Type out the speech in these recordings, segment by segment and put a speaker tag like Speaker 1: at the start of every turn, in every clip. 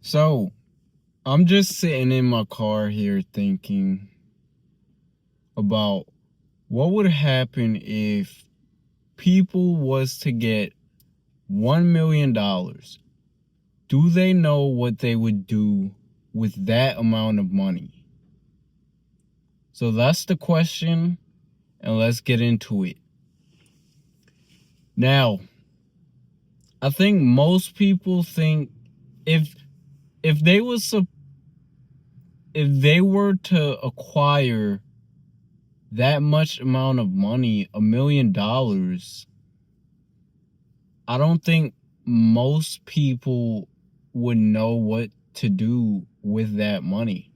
Speaker 1: So, I'm just sitting in my car here thinking about what would happen if people was to get $1 million. Do they know what they would do with that amount of money? So that's the question, and let's get into it. Now, I think most people think if if they was if they were to acquire that much amount of money, $1 million, I don't think most people would know what to do with that money.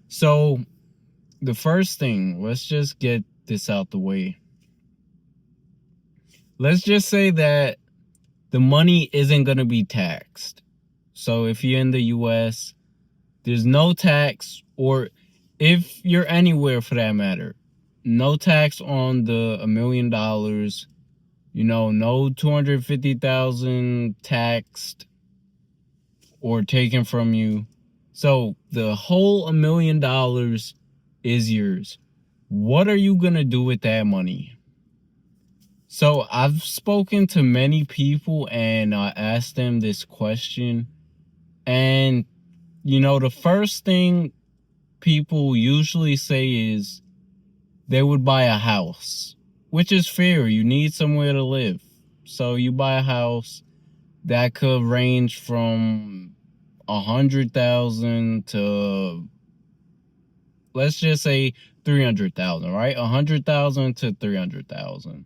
Speaker 1: So the first thing, let's just get this out the way. Let's just say that the money isn't going to be taxed. So if you're in the US, there's no tax, or if you're anywhere for that matter, no tax on the $1 million. No 250,000 taxed or taken from you. So the whole $1 million is yours. What are you gonna do with that money? So I've spoken to many people and I asked them this question, and the first thing people usually say is they would buy a house, which is fair. You need somewhere to live. So you buy a house that could range from 100,000 to, let's just say, 300,000, right? 100,000 to 300,000.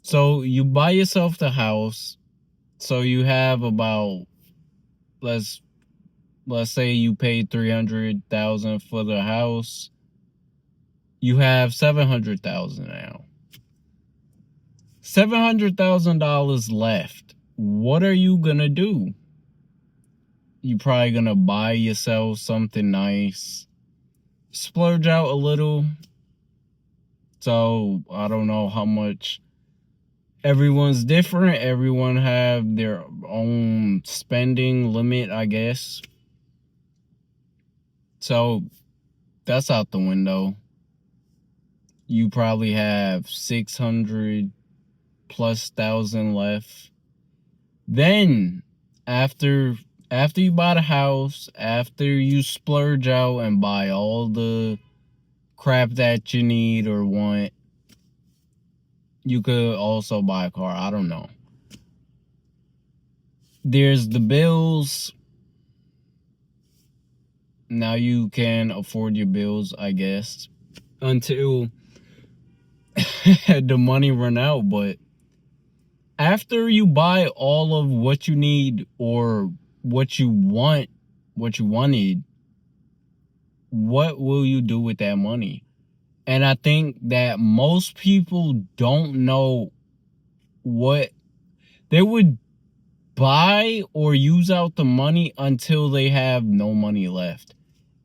Speaker 1: So you buy yourself the house. So you have about, let's say you paid 300,000 for the house. You have 700,000 now. $700,000 left. What are you gonna do? You probably gonna buy yourself something nice, splurge out a little. So I don't know how much. Everyone's different. Everyone have their own spending limit, I guess. So that's out the window. You probably have 600 plus thousand left. Then after you buy the house, after you splurge out and buy all the crap that you need or want, you could also buy a car. I don't know. There's the bills. Now you can afford your bills, I guess, until the money run out. But after you buy all of what you need or what you wanted, what will you do with that money? And I think that most people don't know what they would buy or use out the money until they have no money left.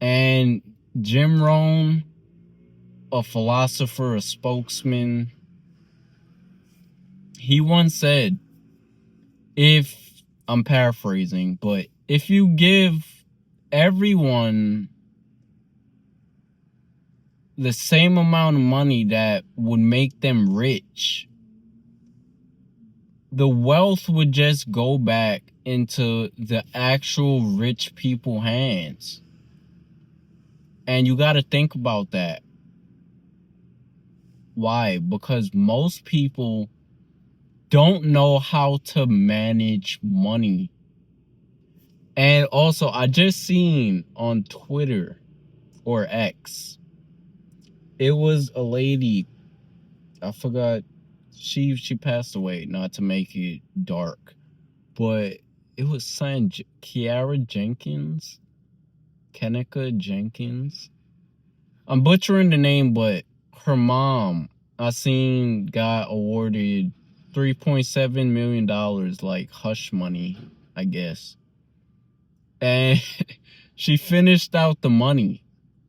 Speaker 1: And Jim Rohn, a philosopher, a spokesman, he once said, if, I'm paraphrasing, but if you give everyone the same amount of money that would make them rich, the wealth would just go back into the actual rich people hands. And you got to think about that. Why? Because most people don't know how to manage money. And also, I just seen on Twitter or X, it was a lady, I forgot, she passed away, not to make it dark, but it was saying Kiara Jenkins, Kenika Jenkins. I'm butchering the name, but her mom, I seen, got awarded $3.7 million, like hush money, I guess. And she finished out the money.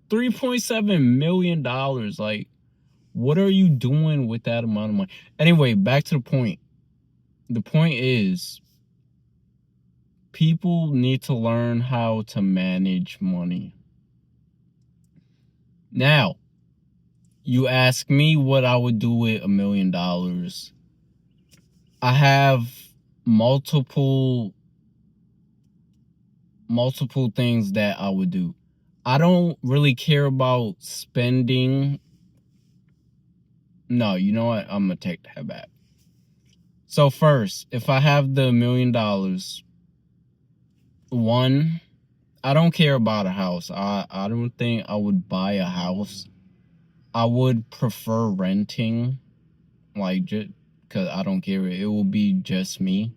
Speaker 1: $3.7 million. Like, what are you doing with that amount of money? Anyway, back to the point. The point is, people need to learn how to manage money. Now, you ask me what I would do with $1 million. I have multiple things that I would do. I don't really care about spending. No, you know what? I'm gonna take that back. So first, if I have the $1 million, one, I don't care about a house. I don't think I would buy a house. I would prefer renting, like, just because I don't care. It will be just me.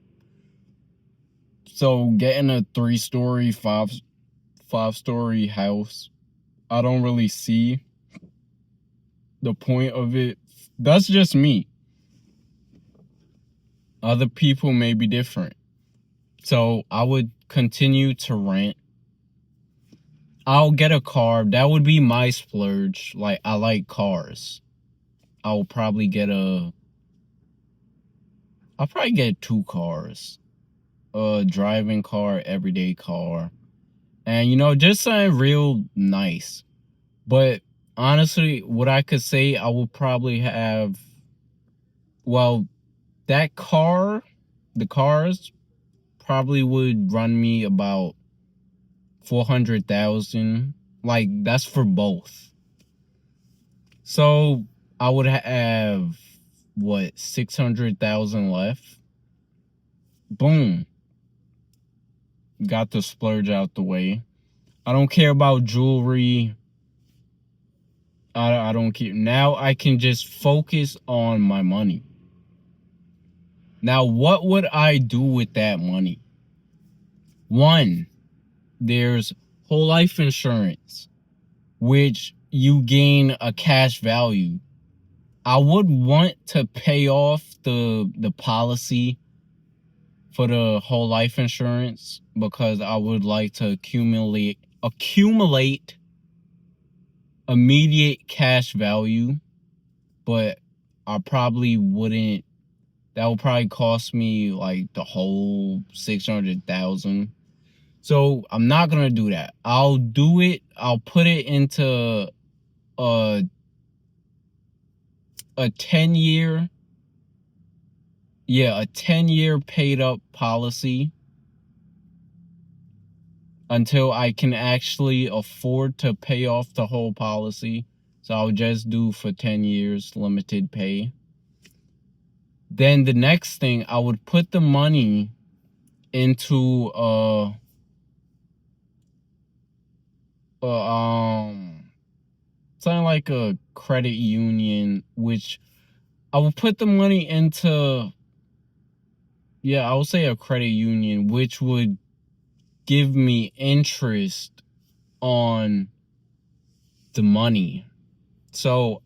Speaker 1: So getting a 3-story, five-story house, I don't really see the point of it. That's just me. Other people may be different. So I would continue to rent. I'll get a car. That would be my splurge. Like, I like cars. I'll probably get 2 cars. A driving car, everyday car. And, just something real nice. But honestly, what I could say, I will probably have, well, the cars probably would run me about 400,000. Like, that's for both. So I would have 600,000 left. Boom. Got the splurge out the way. I don't care about jewelry. I don't care. Now I can just focus on my money. Now, what would I do with that money? One, there's whole life insurance, which you gain a cash value. I would want to pay off the policy for the whole life insurance because I would like to accumulate immediate cash value, but I probably wouldn't. That would probably cost me like the whole 600,000. So I'm not gonna do that. I'll do it. I'll put it into a 10-year. Yeah, a 10-year paid up policy until I can actually afford to pay off the whole policy. So I'll just do for 10 years limited pay. Then the next thing, I would put the money into something like a credit union, which I would put the money into, I would say a credit union, which would give me interest on the money. So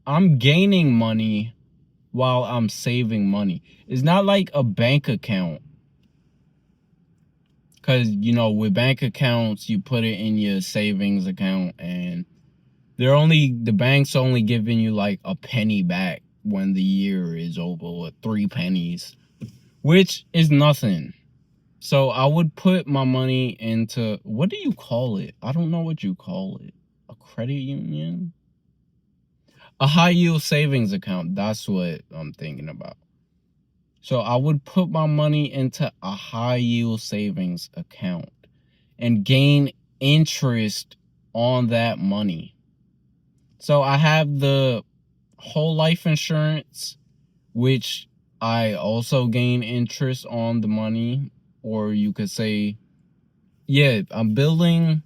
Speaker 1: I'm gaining money while I'm saving money. It's not like a bank account. Because, with bank accounts, you put it in your savings account and the bank's only giving you like a penny back when the year is over, or 3 pennies, which is nothing. So I would put my money into, what do you call it? I don't know what you call it. A credit union? A high yield savings account. That's what I'm thinking about. So I would put my money into a high yield savings account and gain interest on that money. So I have the whole life insurance, which I also gain interest on the money. Or you could say, I'm building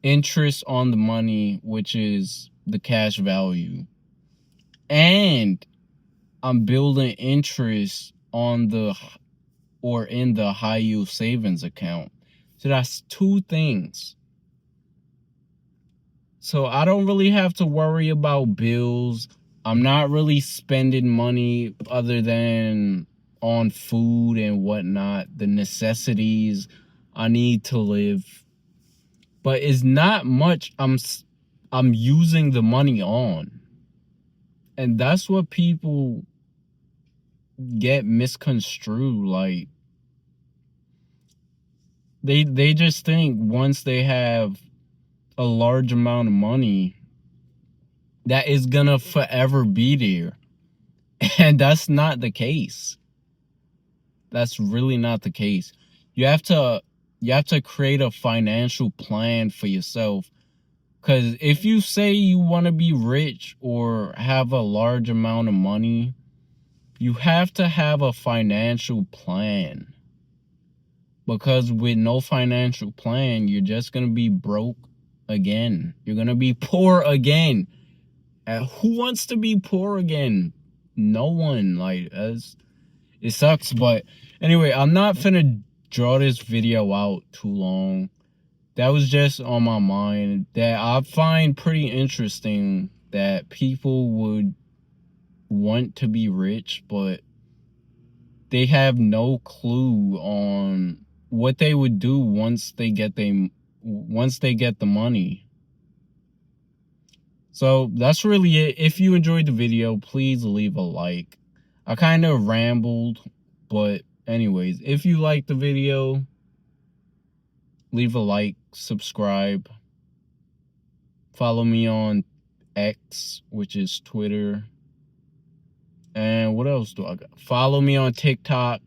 Speaker 1: interest on the money, which is the cash value. And I'm building interest on in the high yield savings account. So that's 2 things. So I don't really have to worry about bills. I'm not really spending money other than on food and whatnot, the necessities I need to live. But it's not much I'm using the money on. And that's what people get misconstrued. Like, They just think once they have a large amount of money that is gonna forever be there. And that's not the case. That's really not the case. You have to create a financial plan for yourself. Because if you say you want to be rich or have a large amount of money, you have to have a financial plan. Because with no financial plan, you're just going to be broke again. You're going to be poor again. Who wants to be poor again? No one. Like, it sucks. But anyway, I'm not finna draw this video out too long. That was just on my mind, that I find pretty interesting, that people would want to be rich, but they have no clue on what they would do once they get the money. So that's really it. If you enjoyed the video, please leave a like. I kind of rambled, but anyways, if you liked the video, leave a like, subscribe, follow me on X, which is Twitter. And what else do I got? Follow me on TikTok.